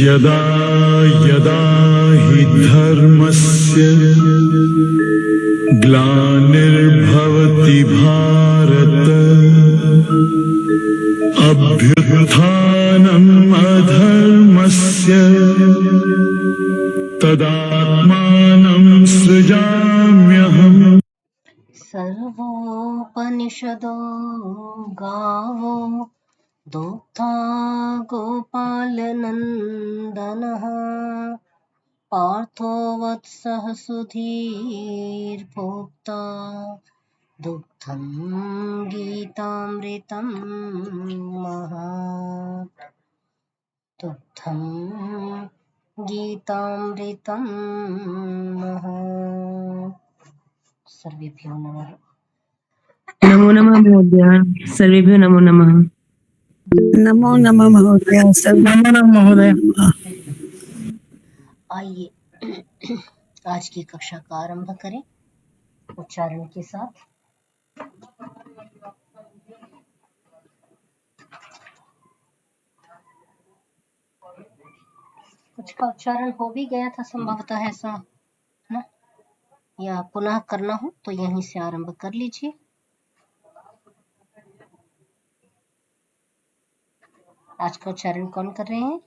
यदा यदा हि धर्मस्य ग्लानिर्भवति भारत अभ्युत्थानम् अधर्मस्य तदात्मानं सृजाम्यहम्। सर्वोपनिषदो गावो दुग्धा गोपालनन्दनः पार्थो वत्सः सुधीर्भोक्ता दुग्धं गीतामृतं महत् दुग्धं गीतामृतं महत्। सर्वेभ्यो नमः। नमो नमः महोदय। सर्वेभ्यो नमो नमः। नमो नमः महोदय। नमो नमः महोदय। आइए आज की कक्षा का आरंभ करें उच्चारण के साथ। कुछ का उच्चारण हो भी गया था संभवतः, ऐसा है ना, या पुनः करना हो तो यहीं से आरंभ कर लीजिए। आज का उच्चारण कौन कर रहे हैं?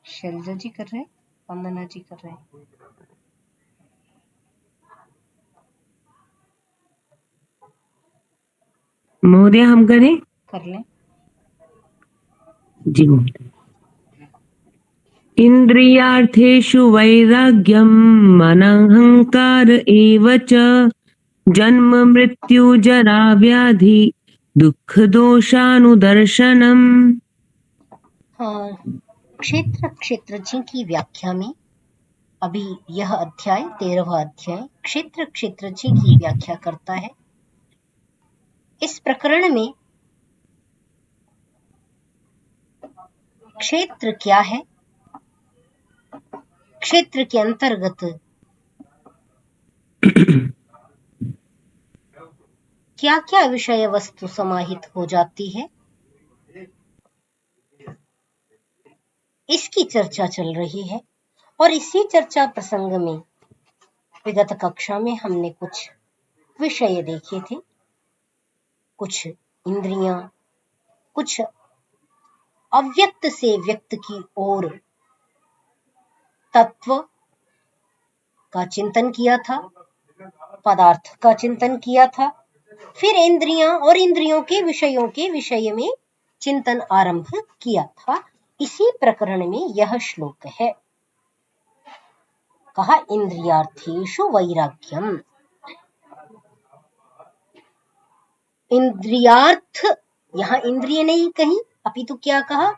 शैलजा जी कर रहे हैं, वंदना जी कर रहे हैं। महोदय हम करें? कर लें जी महोदय। इंद्रियार्थेषु वैराग्यम् अनहंकार एव च जन्म मृत्यु जरा व्याधि दुख दोषानुदर्शनम्। क्षेत्र क्षेत्रज्ञ की व्याख्या में अभी यह अध्याय 13वां अध्याय क्षेत्र क्षेत्रज्ञ की व्याख्या करता है। इस प्रकरण में क्षेत्र क्या है, क्षेत्र के अंतर्गत क्या क्या विषय वस्तु समाहित हो जाती है, इसकी चर्चा चल रही है। और इसी चर्चा प्रसंग में विगत कक्षा में हमने कुछ विषय देखे थे, कुछ इंद्रियां, कुछ अव्यक्त से व्यक्त की ओर तत्व का चिंतन किया था, पदार्थ का चिंतन किया था, फिर इंद्रियां और इंद्रियों के विषयों के विषय में चिंतन आरंभ किया था। इसी प्रकरण में यह श्लोक है, कहा इंद्रियार्थेषु वैराग्यम। इंद्रियार्थ, यहां इंद्रिय नहीं कही, अपितु क्या कहा,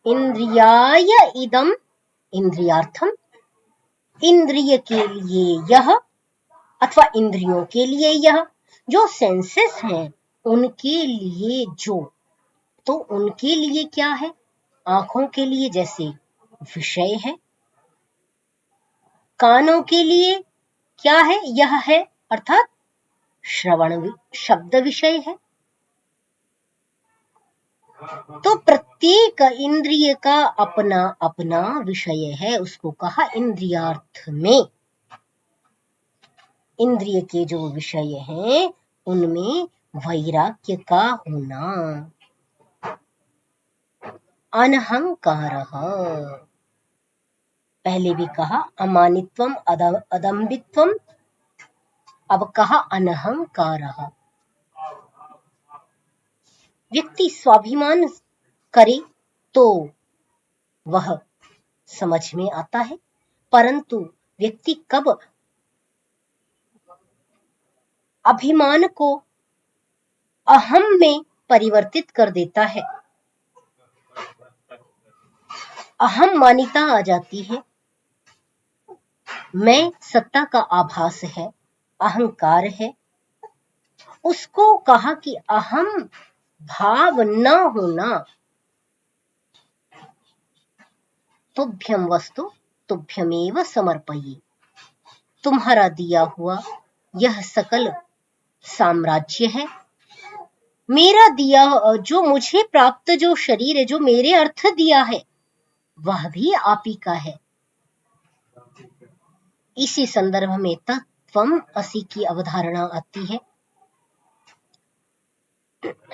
इंद्रियाय इदम इंद्रियार्थम। इंद्रिय के लिए यह, अथवा इंद्रियों के लिए यह, जो सेंसेस हैं उनके लिए जो, तो उनके लिए क्या है, आंखों के लिए जैसे विषय है, कानों के लिए क्या है, यह है, अर्थात श्रवण शब्द विषय है। तो प्रत्येक इंद्रिय का अपना अपना विषय है, उसको कहा इंद्रियार्थ में। इंद्रिय के जो विषय हैं उनमें वैराग्य का होना। अनहंकारः, पहले भी कहा अमानित्वम अदम्बित्वम, अब कहा अनहंकारः। व्यक्ति स्वाभिमान करे तो वह समझ में आता है, परंतु व्यक्ति कब अभिमान को अहम में परिवर्तित कर देता है, अहम मान्यता आ जाती है, मैं सत्ता का आभास है, अहंकार है, उसको कहा कि अहम भाव न होना, तुभ्यम वस्तु तुभ्यमेव समर्पयि, तुम्हारा दिया हुआ यह सकल साम्राज्य है, मेरा दिया जो मुझे प्राप्त जो शरीर है, जो मेरे अर्थ दिया है, वह भी आप ही का है। इसी संदर्भ में तत्वम असि की अवधारणा आती है।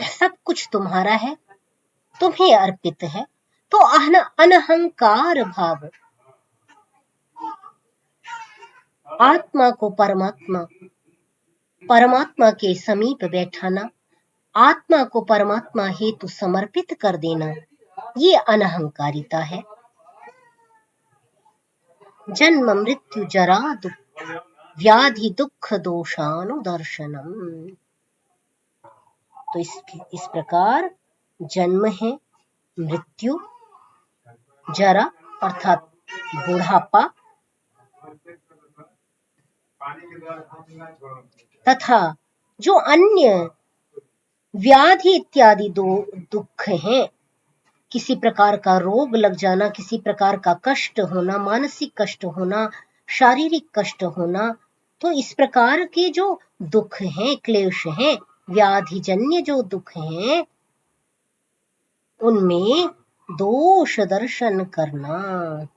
सब कुछ तुम्हारा है, तुम्हें अर्पित है, तो अनहंकार भाव, आत्मा को परमात्मा के समीप बैठाना, आत्मा को परमात्मा हेतु समर्पित कर देना, ये अनहंकारिता है। जन्म मृत्यु जरा व्याधि दुख दोषानुदर्शनम। तो इस प्रकार जन्म है, मृत्यु, जरा अर्थात बुढ़ापा, तथा जो अन्य व्याधि इत्यादि दुख हैं, किसी प्रकार का रोग लग जाना, किसी प्रकार का कष्ट होना, मानसिक कष्ट होना, शारीरिक कष्ट होना, तो इस प्रकार के जो दुख हैं, क्लेश हैं, व्याधिजन्य जो दुख हैं, उनमें दोष दर्शन करना।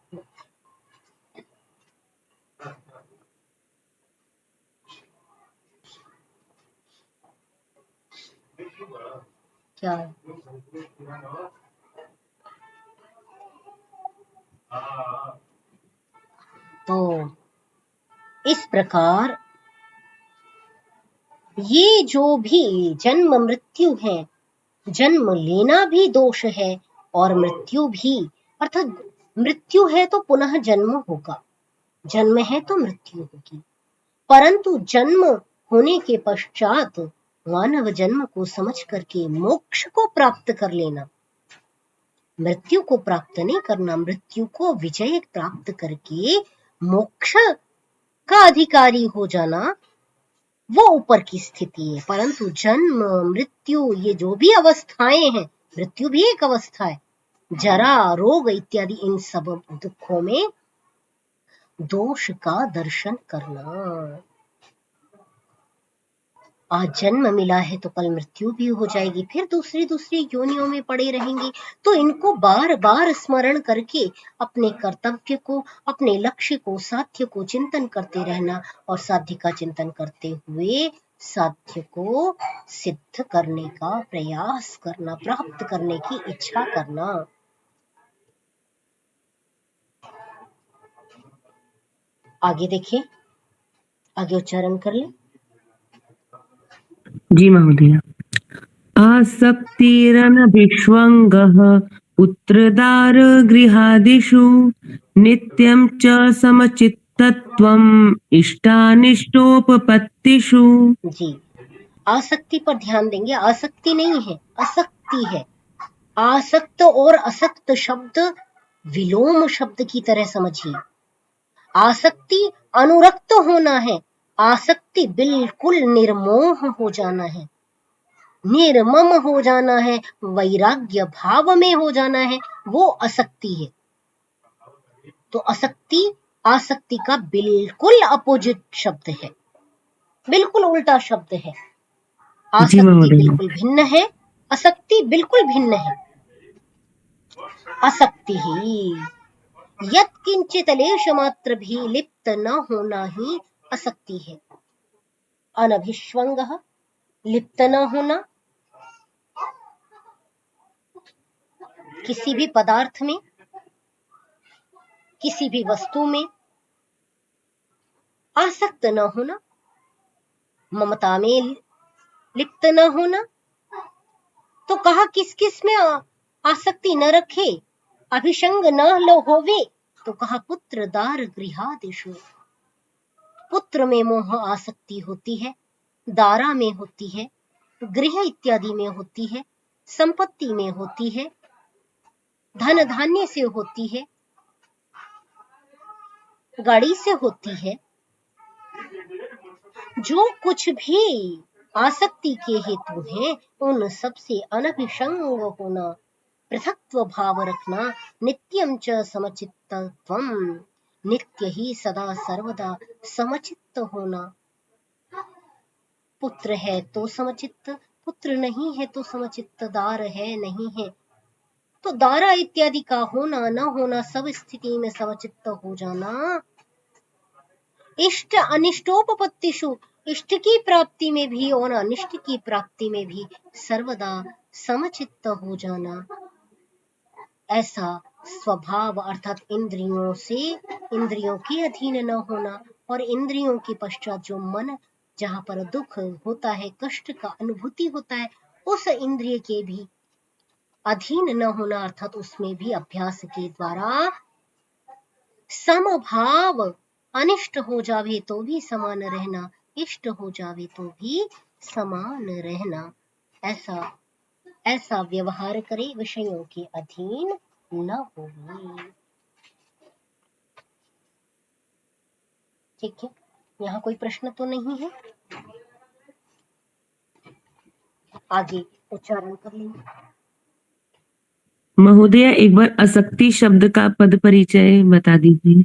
क्या है? तो इस प्रकार ये जो भी जन्म मृत्यु है, जन्म लेना भी दोष है और मृत्यु भी, अर्थात मृत्यु है तो पुनः जन्म होगा, जन्म है तो मृत्यु होगी, परंतु जन्म होने के पश्चात मानव जन्म को समझ करके मोक्ष को प्राप्त कर लेना, मृत्यु को प्राप्त नहीं करना, मृत्यु को विजय प्राप्त करके मोक्ष का अधिकारी हो जाना, वो ऊपर की स्थिति है। परंतु जन्म मृत्यु ये जो भी अवस्थाएं हैं, मृत्यु भी एक अवस्था है, जरा रोग इत्यादि इन सब दुखों में दोष का दर्शन करना। आज जन्म मिला है तो कल मृत्यु भी हो जाएगी, फिर दूसरी योनियों में पड़े रहेंगे। तो इनको बार बार स्मरण करके अपने कर्तव्य को, अपने लक्ष्य को, साध्य को चिंतन करते रहना और साध्य का चिंतन करते हुए साध्य को सिद्ध करने का प्रयास करना, प्राप्त करने की इच्छा करना। आगे देखिए, आगे उच्चारण कर ले। जी महोदय। आसक्तिरनभिष्वङ्गः पुत्रदार गृहादिषु नित्यं च समचित्तत्वम् इष्टानिष्टोपपत्तिषु। जी, आसक्ति पर ध्यान देंगे। आसक्ति नहीं है, असक्ति है। आसक्त और असक्त शब्द विलोम शब्द की तरह समझिए। आसक्ति अनुरक्त होना है, आसक्ति बिल्कुल निर्मोह हो जाना है, निर्मम हो जाना है, वैराग्य भाव में हो जाना है, वो असक्ति है। तो असक्ति आसक्ति का बिल्कुल अपोजिट शब्द है, बिल्कुल उल्टा शब्द है। आसक्ति बिल्कुल भिन्न है, असक्ति बिल्कुल भिन्न है। असक्ति ही यत् किंचित लेश मात्र भी लिप्त न होना ही असक्ति है। अनभिष्वंगः, लिप्त न होना, किसी भी पदार्थ में, किसी भी वस्तु में आसक्त न होना, ममता में लिप्त न होना। तो कहा किस किस में आसक्ति न रखे, अभिसंग न लो होवे तो कहा पुत्र दार गृहादिषु। पुत्र में मोह आसक्ति होती है, दारा में होती है, गृह इत्यादि में होती है, संपत्ति में होती है, धन धान्य से होती है, गाड़ी से होती है। जो कुछ भी आसक्ति के हेतु हैं, उन सबसे अनभिसंग होना, पृथक्त्व भाव रखना, नित्यम च समचित्तत्वम, नित्य ही सदा सर्वदा समचित्त होना। पुत्र है तो समचित्त, पुत्र नहीं है तो समचित्त, दार है नहीं है तो दारा इत्यादि का होना न होना, सब स्थिति में समचित्त हो जाना। इष्ट अनिष्टोपपत्तिषु, इष्ट की प्राप्ति में भी और अनिष्ट की प्राप्ति में भी सर्वदा समचित्त हो जाना। ऐसा स्वभाव अर्थात इंद्रियों से इंद्रियों के अधीन न होना, और इंद्रियों के पश्चात जो मन, जहाँ पर दुख होता है, कष्ट का अनुभूति होता है, उस इंद्रिय के भी अधीन न होना, अर्थात उसमें भी अभ्यास के द्वारा समभाव, अनिष्ट हो जावे तो भी समान रहना, इष्ट हो जावे तो भी समान रहना। ऐसा व्यवहार करे, विषयों के अधीन न हो। ठीक है, यहाँ कोई प्रश्न तो नहीं है, आगे उच्चारण कर लेंगे। महोदया एक बार आसक्ति शब्द का पद परिचय बता दीजिए।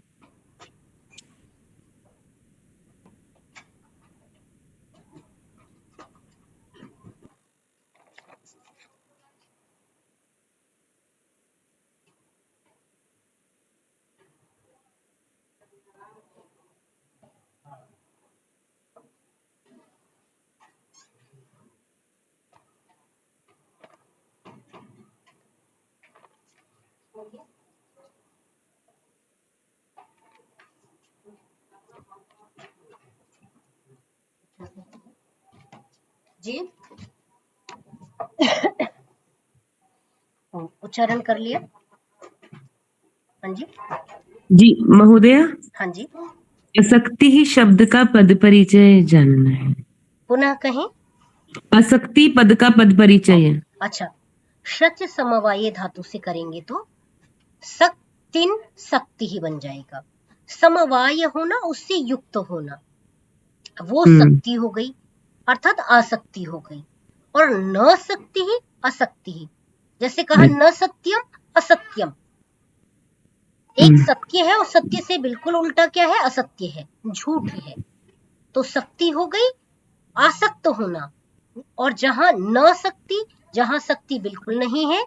जी उच्चारण कर लिया। हाँ जी, जी महोदया, हाँ जी, आसक्ति ही शब्द का पद परिचय जानना है। पुनः कहें। आसक्ति पद का पद परिचय है। अच्छा, शच समवाये धातु से करेंगे तो सक्तिन शक्ति ही बन जाएगा। समवाय होना, उससे युक्त होना, वो शक्ति हो गई अर्थात आसक्ति हो गई, और न शक्ति ही असक्ति ही। जैसे कहा न सत्यम असत्यम, एक सत्य है और सत्य से बिल्कुल उल्टा क्या है, असत्य है, झूठ है। तो शक्ति हो गई आसक्त होना, और जहां न शक्ति, जहां शक्ति बिल्कुल नहीं है,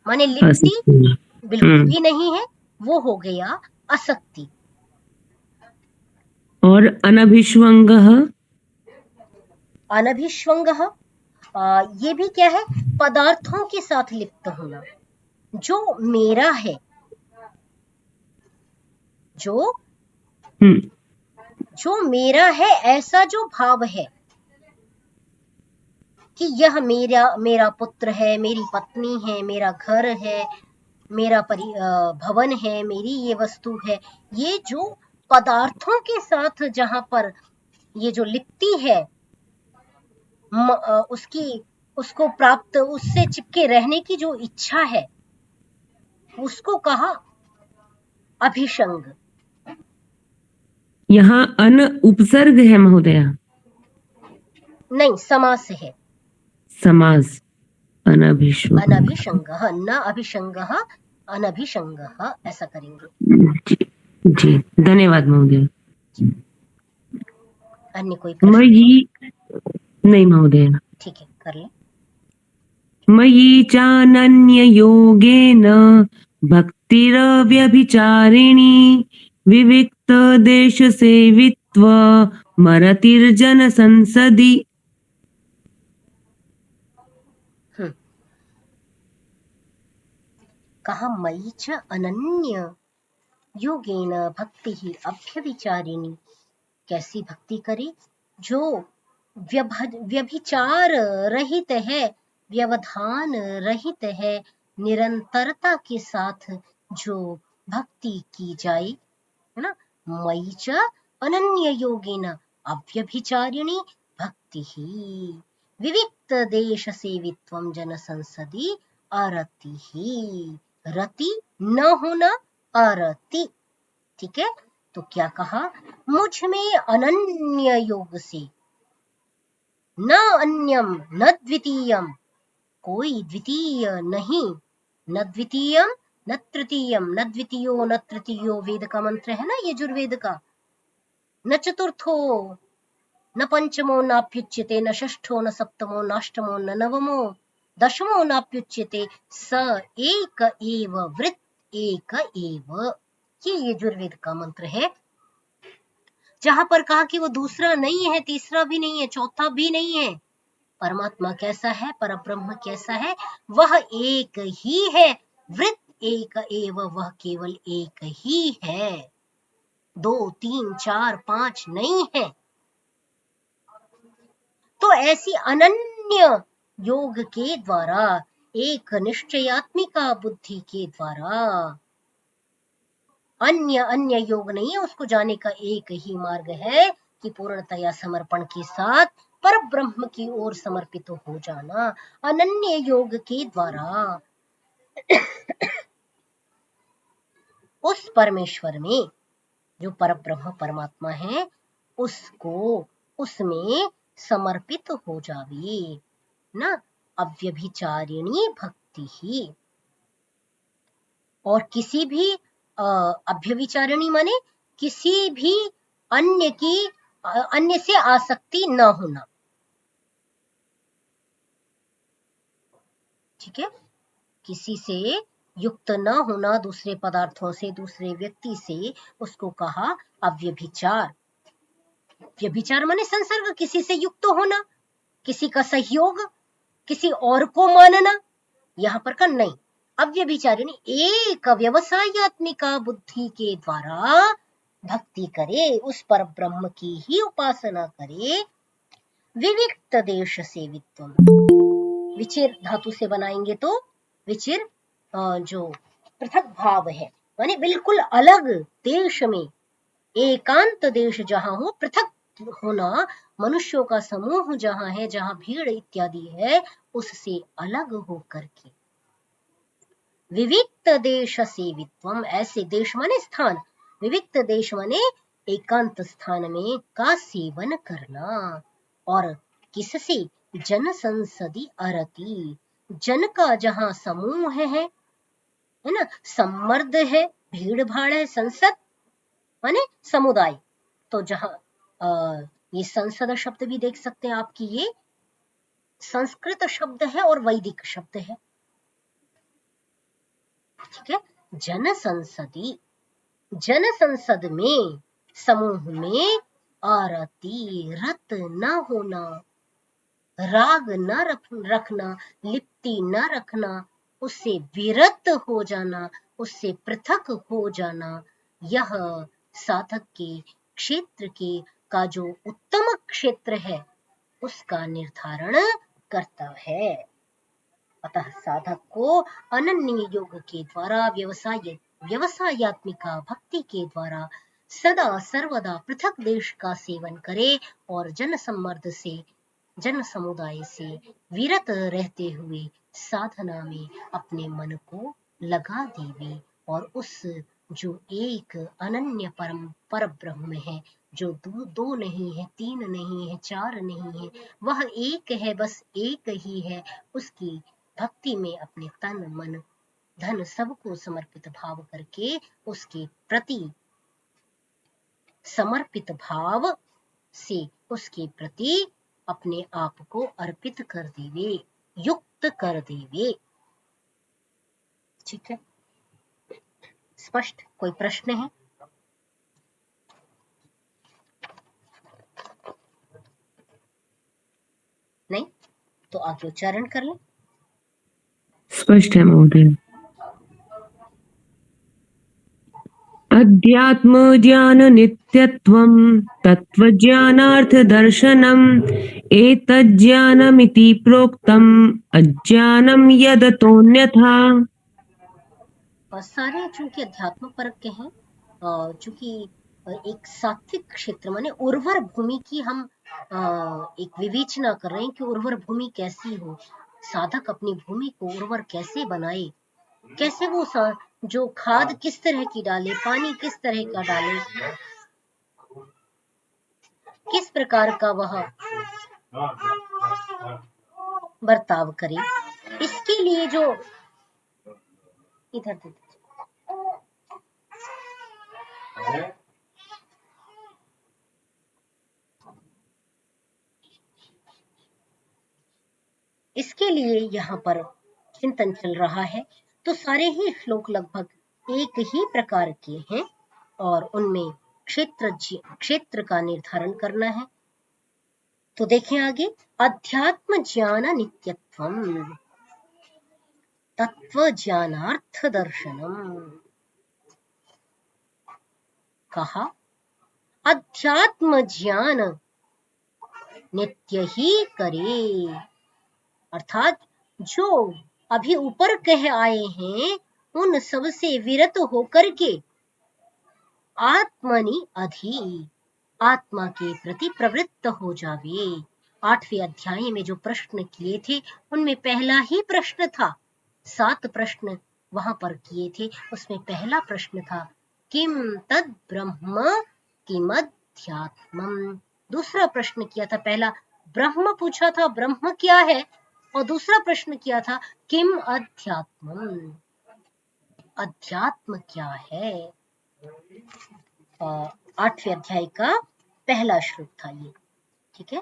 माने लिप्ति बिल्कुल भी नहीं है, वो हो गया असक्ति। और अनभिष्वंगः, अनभिष्वंगः ये भी क्या है, पदार्थों के साथ लिप्त होना, जो मेरा है, जो मेरा है, ऐसा जो भाव है कि यह मेरा पुत्र है, मेरी पत्नी है, मेरा घर है, मेरा भवन है, मेरी ये वस्तु है, ये जो पदार्थों के साथ जहां पर ये जो लिप्ति है, उसको प्राप्त, उससे चिपके रहने की जो इच्छा है, उसको कहा अभिसंग। यहाँ अन उपसर्ग है महोदया? नहीं, समास है। समास, अनभिष्वंग, अनभिसंगः, न अभिसंगः, अनभिसंगः, ऐसा करेंगे। जी जी, धन्यवाद महोदया। अन्य कोई प्रश्न? मयि नहीं महोदया। ठीक है, कर ले। मयि चानन्य योगेन भक्तिरव्यभिचारिणी विविक्त देश सेवित्व मरतिर्जन संसदि। कहा मयि च अनन्य योगेन भक्ति ही अभ्यभिचारिणी। कैसी भक्ति करे, जो व्यभिचार रहित है, व्यवधान रहित है, निरंतरता के साथ जो भक्ति की जाए, है ना, मयि च अनन्य योगेन अव्यभिचारिणी भक्ति ही विविक्त देश सेवित्वम जन संसदि अरति ही। रति न होना, अरति। ठीक है, तो क्या कहा, मुझ में अनन्य योग से, न अन्यम न द्वितीयम, कोई द्वितीय नहीं, न द्वितीयम न तृतीयम, न द्वितीयो न तृतीयो, वेद का मंत्र है ना यजुर्वेद का, न चतुर्थो न पंचमो नाप्युच्यते, न षष्ठो न सप्तमो नाष्टमो न नवमो दशमो नाप्युच्यते, स एक एव वृत्त एक एव। ये यजुर्वेद का मंत्र है, जहां पर कहा कि वो दूसरा नहीं है, तीसरा भी नहीं है, चौथा भी नहीं है। परमात्मा कैसा है, परब्रह्म कैसा है, वह एक ही है, वृत्त एक एव, वह केवल एक ही है, 2 3 4 5 नहीं है। तो ऐसी अनन्य योग के द्वारा, एक निश्चयात्मिका बुद्धि के द्वारा, अन्य अन्य योग नहीं है, उसको जाने का एक ही मार्ग है कि पूर्णतया समर्पण के साथ पर ब्रह्म की ओर समर्पित हो जाना। अनन्य योग के द्वारा उस परमेश्वर में, जो परब्रह्म परमात्मा है, उसको, उसमें समर्पित हो जावे ना, अव्यभिचारिणी भक्ति ही। और किसी भी अभ्यविचारिणी माने किसी भी अन्य की, अन्य से आसक्ति न होना। ठीक है, किसी से युक्त न होना, दूसरे पदार्थों से, दूसरे व्यक्ति से, उसको कहा अव्यभिचार। व्यभिचार माने संसर्ग, किसी से युक्त होना, किसी का सहयोग, किसी और को मानना, यहां पर का नहीं। अव्यभिचारिणी एक व्यवसायत्मिका बुद्धि के द्वारा भक्ति करे, उस पर ब्रह्म की ही उपासना करे। विविक्त देश सेवित्वम, विचिर धातु से बनाएंगे तो विचिर जो पृथक भाव है, माने बिल्कुल अलग देश में, एकांत देश जहां हो, पृथक होना, मनुष्यों का समूह जहां है, जहां भीड़ इत्यादि है, उससे अलग होकर के। विविक्त देश सेवित्वम, ऐसे देश माने स्थान, विविक्त देश माने एकांत स्थान में का सेवन करना। और किससे, जन संसदि अरति, जन का जहां समूह है ना, सम्मर्द है, भीड़ भाड़ है, संसद माने समुदाय, तो जहां ये संसद शब्द भी देख सकते हैं आपकी, ये संस्कृत शब्द है और वैदिक शब्द है। ठीक है, जन संसदी, जन संसद में, समूह में, आरती, रत न होना, राग न रखना, लिप्ति न रखना, उससे विरत हो जाना, उससे पृथक हो जाना, यह साधक के क्षेत्र के का जो उत्तम क्षेत्र है, उसका निर्धारण करता है। अतः साधक को अनन्य योग के द्वारा, व्यवसायत्मिका भक्ति के द्वारा सदा सर्वदा पृथक देश का सेवन करे और जन सम्मर्द से, जन समुदाय से विरत रहते हुए साधना में अपने मन को लगा देवे, और उस जो एक अनन्य पर ब्रह्म है, जो दो नहीं है, तीन नहीं है, चार नहीं है, वह एक है, बस एक ही है, उसकी भक्ति में अपने तन मन धन सबको समर्पित भाव करके, उसके प्रति समर्पित भाव से उसके प्रति अपने आप को अर्पित कर देवे, युक्त कर देवे। ठीक है, स्पष्ट? कोई प्रश्न है? नहीं तो आगे उच्चारण कर लें। स्पष्ट है महोदय। अध्यात्म ज्ञान नित्यत्वं तत्त्वज्ञानार्थ दर्शनम् एतज्ज्ञानमिति प्रोक्तम् अज्ञानं यदतोऽन्यथा। और सारे चूंकि अध्यात्म परक के हैं, चूंकि एक सात्विक क्षेत्र माने उर्वर भूमि की हम एक विवेचना कर रहे हैं कि उर्वर भूमि कैसी हो, साधक अपनी भूमि को उर्वर कैसे बनाए, कैसे वो जो खाद किस तरह की डाले, पानी किस तरह का डाले, किस प्रकार का वह बर्ताव करे, इसके लिए जो इधर दे इसके लिए यहाँ पर चिंतन चल रहा है। तो सारे ही श्लोक लगभग एक ही प्रकार के हैं और उनमें क्षेत्र का निर्धारण करना है। तो देखें आगे, अध्यात्म ज्ञान नित्यत्वम तत्व ज्ञानार्थ दर्शनम। कहा अध्यात्म ज्ञान नित्य ही करे, अर्थात जो अभी ऊपर कह आए हैं उन सब से विरत होकर के आत्मनि अधि, आत्मा के प्रति प्रवृत्त हो जावे। 8वें अध्याय में जो प्रश्न किए थे उनमें पहला ही प्रश्न था, 7 प्रश्न वहां पर किए थे, उसमें पहला प्रश्न था किम तद ब्रह्म किमध्यात्मम्। दूसरा प्रश्न किया था, पहला ब्रह्म पूछा था ब्रह्म क्या है, और दूसरा प्रश्न किया था किम अध्यात्मम्, अध्यात्म क्या है। 8वें अध्याय का पहला श्लोक था ये, ठीक है।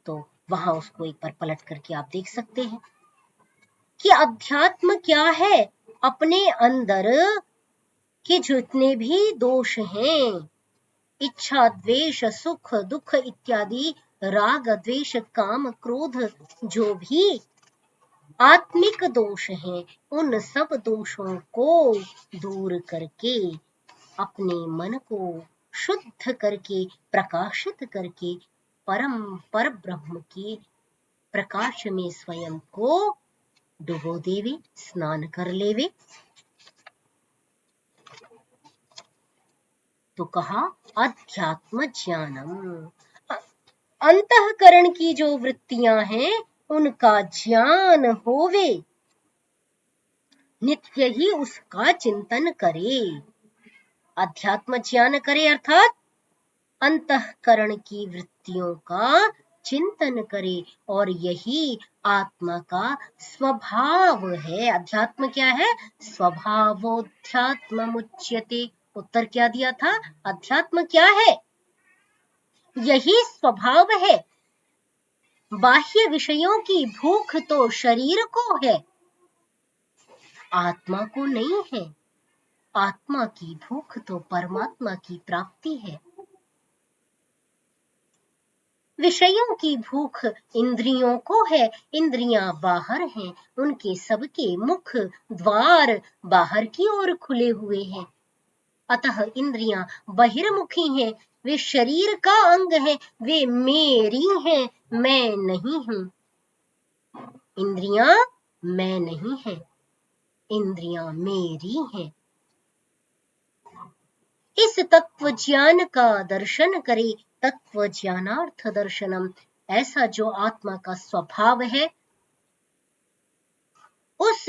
तो वहां उसको एक बार पलट करके आप देख सकते हैं कि अध्यात्म क्या है। अपने अंदर के जितने भी दोष हैं, इच्छा द्वेष सुख दुख इत्यादि, राग द्वेष काम क्रोध, जो भी आत्मिक दोष हैं, उन सब दोषों को दूर करके अपने मन को शुद्ध करके प्रकाशित करके पर ब्रह्म के प्रकाश में स्वयं को डुबो देवे, स्नान कर लेवे। तो कहा अध्यात्म ज्ञानम, अंतःकरण की जो वृत्तियां हैं उनका ज्ञान होवे, नित्य ही उसका चिंतन करे। अध्यात्म ज्ञान करे अर्थात अंतःकरण की वृत्तियों का चिंतन करे, और यही आत्मा का स्वभाव है। अध्यात्म क्या है? स्वभावोध्यात्म मुच्यते। उत्तर क्या दिया था? अध्यात्म क्या है? यही स्वभाव है। बाह्य विषयों की भूख तो शरीर को है, आत्मा को नहीं है। आत्मा की भूख तो परमात्मा की प्राप्ति है। विषयों की भूख इंद्रियों को है, इंद्रियां बाहर हैं, उनके सबके मुख द्वार बाहर की ओर खुले हुए हैं। अतः इंद्रियां बहिर्मुखी हैं, वे शरीर का अंग हैं, वे मेरी हैं, मैं नहीं हूं। इंद्रियां मैं नहीं हैं, इंद्रियां मेरी हैं। इस तत्व ज्ञान का दर्शन करे, तत्व ज्ञानार्थ दर्शनम। ऐसा जो आत्मा का स्वभाव है, उस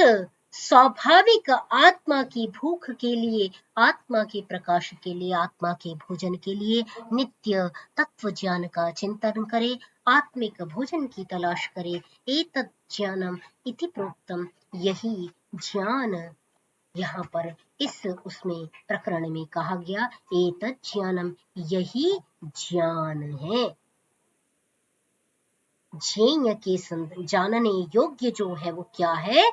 स्वाभाविक आत्मा की भूख के लिए, आत्मा के प्रकाश के लिए, आत्मा के भोजन के लिए नित्य तत्व ज्ञान का चिंतन करे, आत्मिक भोजन की तलाश करे। एतत् ज्ञानम इति प्रोक्तम, यही ज्ञान यहाँ पर इस उसमें प्रकरण में कहा गया। एतत् ज्ञानम, यही ज्ञान है। ज्ञेय के जानने योग्य जो है वो क्या है?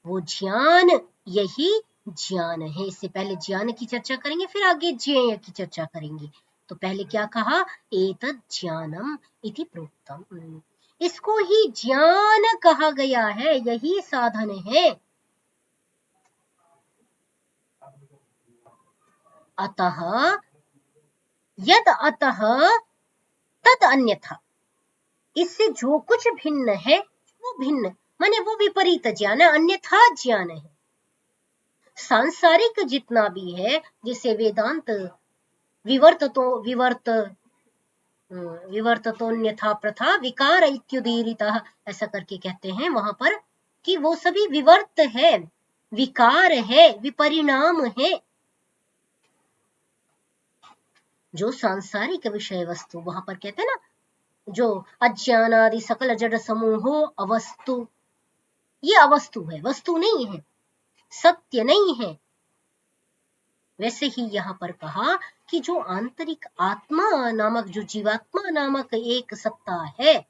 वो ज्ञान, यही ज्ञान है। इससे पहले ज्ञान की चर्चा करेंगे, फिर आगे ज्ञेय की चर्चा करेंगे। तो पहले क्या कहा? एतत् ज्ञानम इति प्रोक्तम, इसको ही ज्ञान कहा गया है, यही साधन है। अतः यद अतः तद अन्यथा, इससे जो कुछ भिन्न है वो भिन्न माने वो विपरीत ज्ञान है, अन्यथा ज्ञान है। सांसारिक जितना भी है, जिसे वेदांत विवर्ततोन्यथा प्रथा विकार इत्युदीरितः ऐसा करके कहते हैं वहां पर, कि वो सभी विवर्त है, विकार है, विपरिणाम है। जो सांसारिक विषय वस्तु, वहां पर कहते हैं ना, जो अज्ञानादि सकल जड़ समूहो अवस्तु, ये अवस्तु है, वस्तु नहीं है, सत्य नहीं है। वैसे ही यहाँ पर कहा कि जो आंतरिक आत्मा नामक, जो जीवात्मा नामक एक सत्ता है,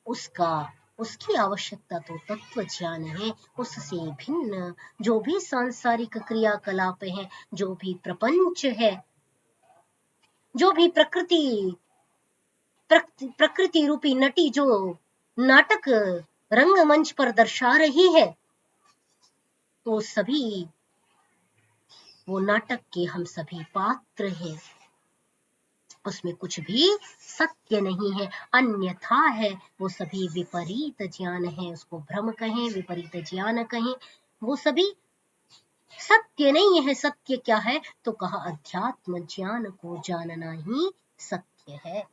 उसकी आवश्यकता तो तत्व ज्ञान है। उससे भिन्न जो भी सांसारिक क्रियाकलाप है, जो भी प्रपंच है, जो भी प्रकृति रूपी नटी जो नाटक रंगमंच पर दर्शा रही है, तो सभी वो नाटक के हम सभी पात्र हैं। उसमें कुछ भी सत्य नहीं है, अन्यथा है। वो सभी विपरीत ज्ञान है, उसको भ्रम कहें, विपरीत ज्ञान कहें, वो सभी सत्य नहीं है। सत्य क्या है? तो कहा अध्यात्म ज्ञान को जानना ही सत्य है।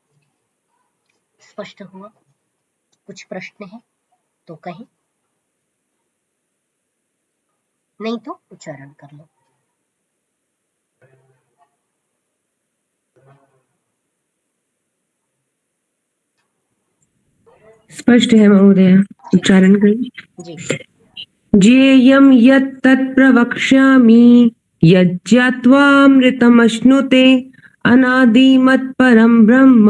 स्पष्ट हुआ? कुछ प्रश्न है तो कहें, नहीं तो उच्चारण कर लो। स्पष्ट है महोदय, उच्चारण करें। जी। ज्ञेयं यत् तत् प्रवक्ष्यामि यज्ञात्वामृतमश्नुते अनादिमत्परं ब्रह्म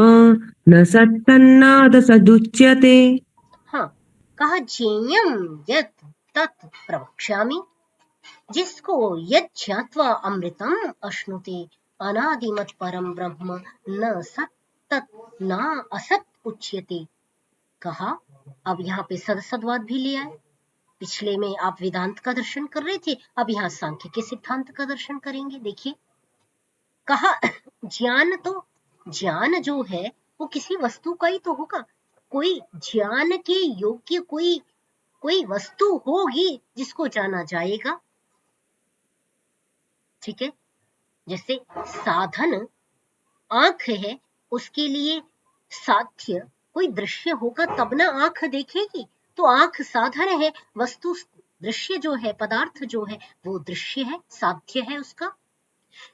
न सत्तन्नाद सदुच्यते। हाँ, कहा ज्ञेयं यत् तत् प्रवक्ष्यामि, जिसको यज्ञात्वा अमृतम अश्नुते अनादिमत परम ब्रह्म न सत्तत न असत उच्यते। कहा अब यहाँ पे सदसद्वाद भी ले आए। पिछले में आप वेदांत का दर्शन कर रहे थे, अब यहाँ सांख्य के सिद्धांत का दर्शन करेंगे। देखिए, कहा ज्ञान जो है वो किसी वस्तु का ही तो होगा। कोई ज्ञान के योग्य कोई वस्तु होगी जिसको जाना जाएगा। ठीक है, जैसे साधन आंख है, उसके लिए साध्य कोई दृश्य होगा तब ना आंख देखेगी। तो आंख साधन है, वस्तु दृश्य जो है, पदार्थ जो है वो दृश्य है, साध्य है उसका।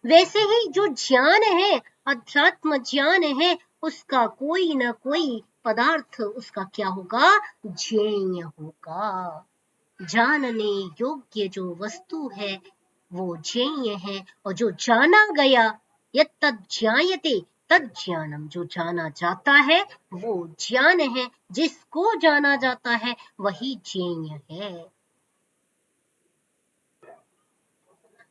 वैसे ही जो ज्ञान है, अध्यात्म ज्ञान है, उसका कोई ना कोई पदार्थ उसका क्या होगा? ज्ञेय होगा। जानने योग्य जो वस्तु है वो ज्ञेय है, और जो जाना गया यत् तद् ज्ञायते तद् ज्ञानम, जो जाना जाता है वो ज्ञान है। जिसको जाना जाता है वही ज्ञेय है।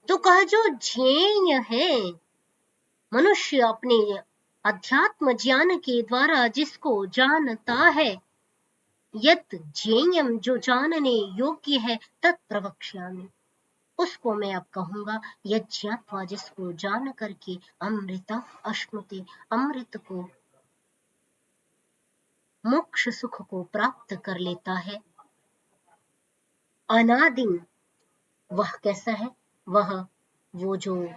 तो कहा जो ज्ञेय है, मनुष्य अपने अध्यात्म ज्ञान के द्वारा जिसको जानता है, यत् ज्ञेयम, जो जानने योग्य है, तत् प्रवक्ष्यामि, उसको मैं अब कहूंगा। यज्ञात्वा, जिसको जान करके अमृत अश्नुते, अमृत को, मोक्ष सुख को प्राप्त कर लेता है। अनादिम, वह कैसा है? वो जो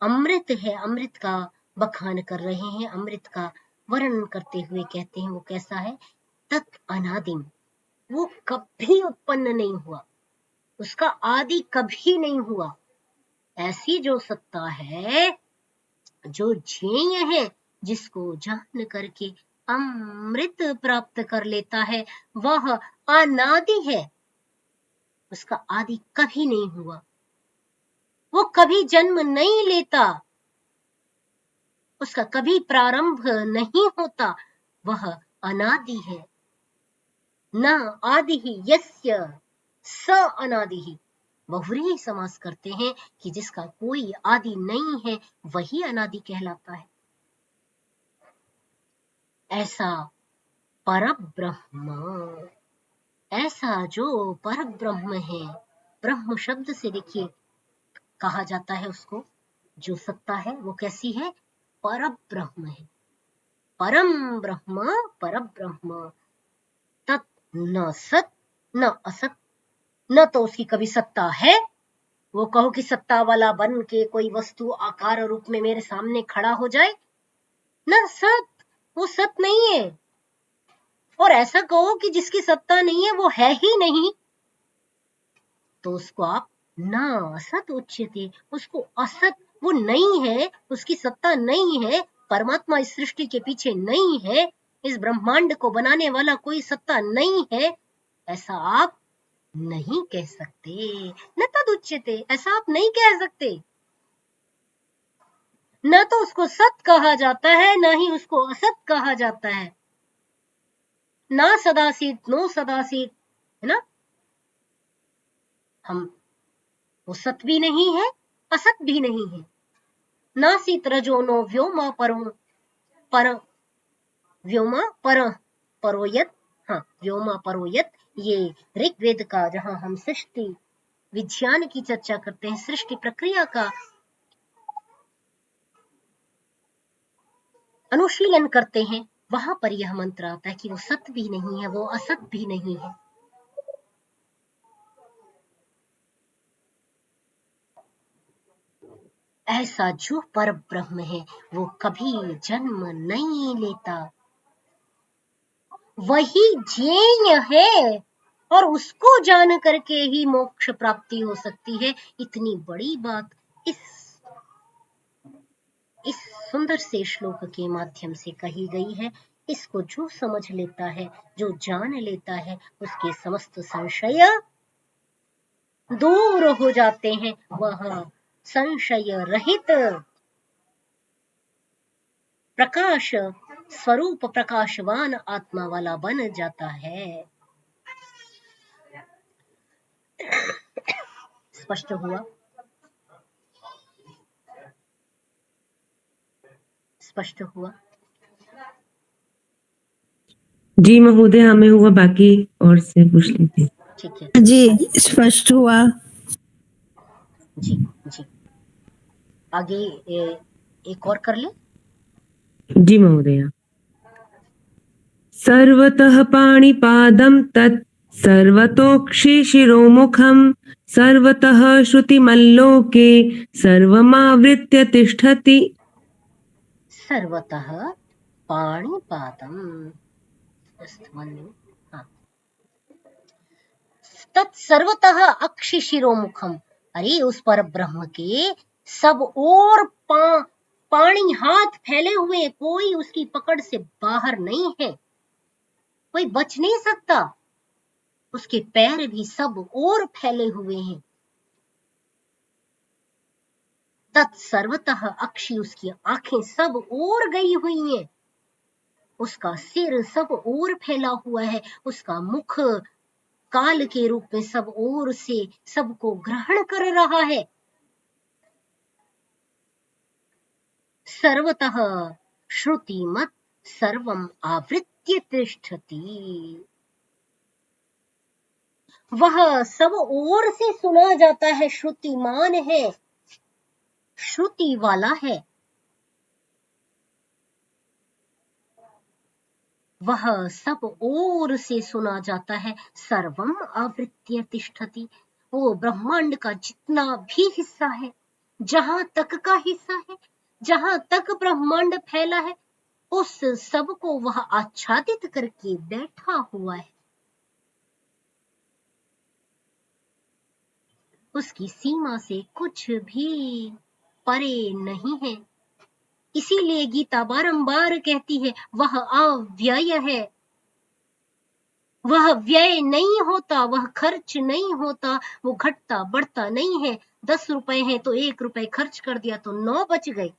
अमृत है, अमृत का बखान कर रहे हैं, अमृत का वर्णन करते हुए कहते हैं वो कैसा है? तत् अनादिम, वो कभी उत्पन्न नहीं हुआ, उसका आदि कभी नहीं हुआ। ऐसी जो सत्ता है, जो ज्ञेय है, जिसको जान करके अमृत प्राप्त कर लेता है, वह अनादि है, उसका आदि कभी नहीं हुआ, वो कभी जन्म नहीं लेता, उसका कभी प्रारंभ नहीं होता, वह अनादि है। न आदि ही यस्य स अनादि ही, बहुव्रीहि समास करते हैं कि जिसका कोई आदि नहीं है वही अनादि कहलाता है। ऐसा परब्रह्म, ऐसा जो परब्रह्म है, ब्रह्म शब्द से देखिए कहा जाता है उसको, जो सत्ता है वो कैसी है? परब्रह्म है। परम ब्रह्म, परब्रह्म। तत् न सत न असत। न तो उसकी कभी सत्ता है, वो कहो कि सत्ता वाला बन के कोई वस्तु आकार रूप में मेरे सामने खड़ा हो जाए, न सत, वो सत नहीं है। और ऐसा कहो कि जिसकी सत्ता नहीं है वो है ही नहीं, तो उसको आप न असत उच्यते, उसको असत, वो नहीं है, उसकी सत्ता नहीं है। परमात्मा इस सृष्टि के पीछे नहीं है, इस ब्रह्मांड को बनाने वाला कोई सत्ता नहीं है, ऐसा आप नहीं कह सकते। न तद उच्यते, ऐसा आप नहीं कह सकते। न तो उसको सत कहा जाता है, न ही उसको असत कहा जाता है। ना सदासीत नो सदासीत, है ना? हम, वो सत भी नहीं है, असत भी नहीं है। नासीत रजो नो व्योमा परो, पर व्योमा पर परोयत, हाँ व्योमा परोयत, ये ऋग्वेद का, जहां हम सृष्टि विज्ञान की चर्चा करते हैं, सृष्टि प्रक्रिया का अनुशीलन करते हैं, वहां पर यह मंत्र आता है कि वो सत भी नहीं है, वो असत भी नहीं है। ऐसा जो पर ब्रह्म है वो कभी जन्म नहीं लेता, वही ज्ञेय है, और उसको जान करके ही मोक्ष प्राप्ति हो सकती है। इतनी बड़ी बात इस सुंदर से श्लोक के माध्यम से कही गई है। इसको जो समझ लेता है, जो जान लेता है, उसके समस्त संशय दूर हो जाते हैं, वह संशय रहित प्रकाश स्वरूप, प्रकाशवान आत्मा वाला बन जाता है। स्पष्ट हुआ? स्पष्ट हुआ? जी महोदय, हमें हुआ, बाकी और से पूछ लेते। ठीक है जी स्पष्ट हुआ। जी। जी आगे एक और कर ले। जी महोदय। सर्वतः पाणिपादं तत् सर्वतोक्षिशिरोमुखं सर्वतः श्रुतिमल्लोके सर्वमावृत्य तिष्ठति। सर्वतः पाणिपादम, हाँ, तत्सर्वतः अक्षिशिरोमुखम, अरे उस पर ब्रह्म के सब और पाणी हाथ फैले हुए, कोई उसकी पकड़ से बाहर नहीं है, कोई बच नहीं सकता। उसके पैर भी सब और फैले हुए हैं। तत्सर्वतः अक्षि, उसकी आंखें सब और गई हुई हैं, उसका सिर सब और फैला हुआ है, उसका मुख काल के रूप में सब ओर से सबको ग्रहण कर रहा है। सर्वतः श्रुतिमत सर्वम आवृत्य तिष्ठति, वह सब ओर से सुना जाता है, श्रुतिमान है, श्रुति वाला है, वह सब ओर से सुना जाता है। सर्वम आवृत्य तिष्ठति, वो ब्रह्मांड का जितना भी हिस्सा है, जहां तक का हिस्सा है, जहां तक ब्रह्मांड फैला है, उस सब को वह आच्छादित करके बैठा हुआ है। उसकी सीमा से कुछ भी परे नहीं है। इसीलिए गीता बारंबार कहती है वह अव्यय है, वह व्यय नहीं होता, वह खर्च नहीं होता, वो घटता बढ़ता नहीं है। 10 रुपए है तो 1 रुपए खर्च कर दिया तो 9 बच गए,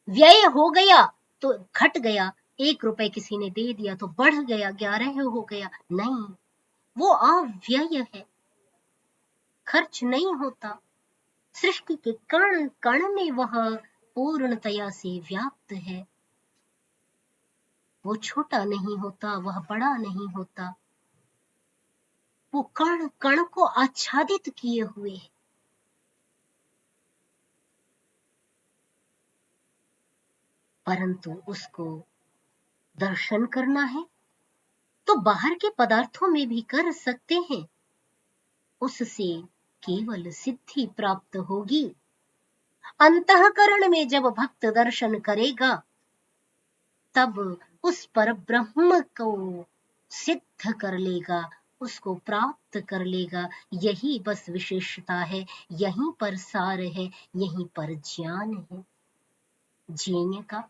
व्यय हो गया तो घट गया, 1 रुपए किसी ने दे दिया तो बढ़ गया, 11 हो गया, नहीं, वो अव्यय है, खर्च नहीं होता। सृष्टि के कण कण में वह पूर्णतया से व्याप्त है, वो छोटा नहीं होता, वह बड़ा नहीं होता, वो कण कण को आच्छादित किए हुए है। परंतु उसको दर्शन करना है तो बाहर के पदार्थों में भी कर सकते हैं, उससे केवल सिद्धि प्राप्त होगी। अंतःकरण में जब भक्त दर्शन करेगा तब उस पर ब्रह्म को सिद्ध कर लेगा, उसको प्राप्त कर लेगा। यही बस विशेषता है, यहीं पर सार है, यहीं पर ज्ञान है जीने का।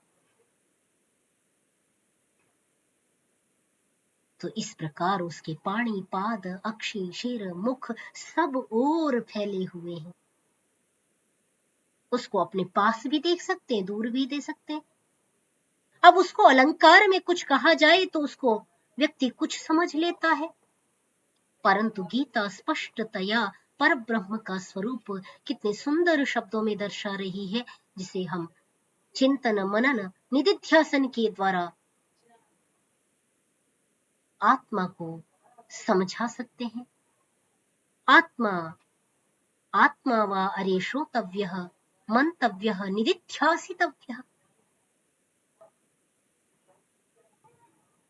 तो इस प्रकार उसके पाणी पाद अक्षि शिर मुख सब ओर फैले हुए हैं। उसको अपने पास भी देख सकते हैं, दूर भी दे सकते हैं। अब उसको अलंकार में कुछ कहा जाए तो उसको व्यक्ति कुछ समझ लेता है, परंतु गीता स्पष्टतया पर ब्रह्म का स्वरूप कितने सुंदर शब्दों में दर्शा रही है, जिसे हम चिंतन मनन निदिध्यासन के द्वारा आत्मा को समझा सकते हैं। आत्मा आत्मा वा अरे श्रोतव्यः मंतव्यः निदिध्यासितव्यः,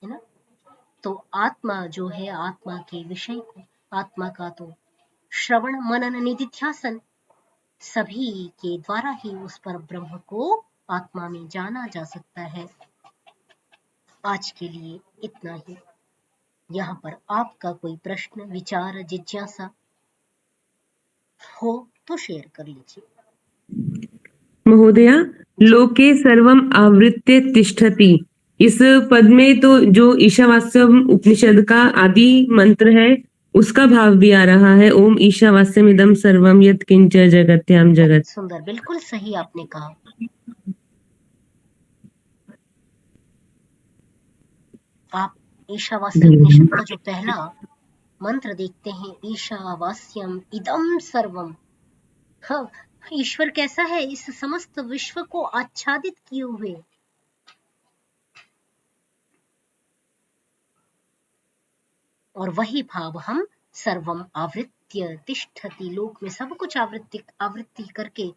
है ना। तो आत्मा जो है, आत्मा के विषय को, आत्मा का तो श्रवण मनन निदिध्यासन सभी के द्वारा ही उस पर ब्रह्म को आत्मा में जाना जा सकता है। आज के लिए इतना ही। यहाँ पर आपका कोई प्रश्न विचार जिज्ञासा हो तो शेयर कर लीजिए। महोदया, लोके सर्वम आवृत्य तिष्ठति, इस पद में तो जो ईशावास्यम उपनिषद का आदि मंत्र है उसका भाव भी आ रहा है, ओम ईशावास्यम इदम सर्वम यत् किंच जगत्याम जगत। सुंदर, बिल्कुल सही आपने कहा। आप ईशावास्य उपनिषद का जो पहला मंत्र देखते हैं, ईशावास्यम इदम सर्वम, हाँ, ईश्वर कैसा है, इस समस्त विश्व को आच्छादित किए हुए। और वही भाव हम सर्वम आवृत्य तिष्ठति, लोक में सब कुछ आवृत्ति करके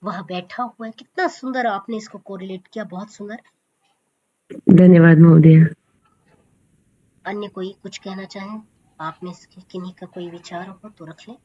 वह बैठा हुआ है। कितना सुंदर आपने इसको कोरिलेट किया, बहुत सुंदर। धन्यवाद महोदया। अन्य कोई कुछ कहना चाहें आप में से किन्हीं का कोई विचार हो तो रख लें।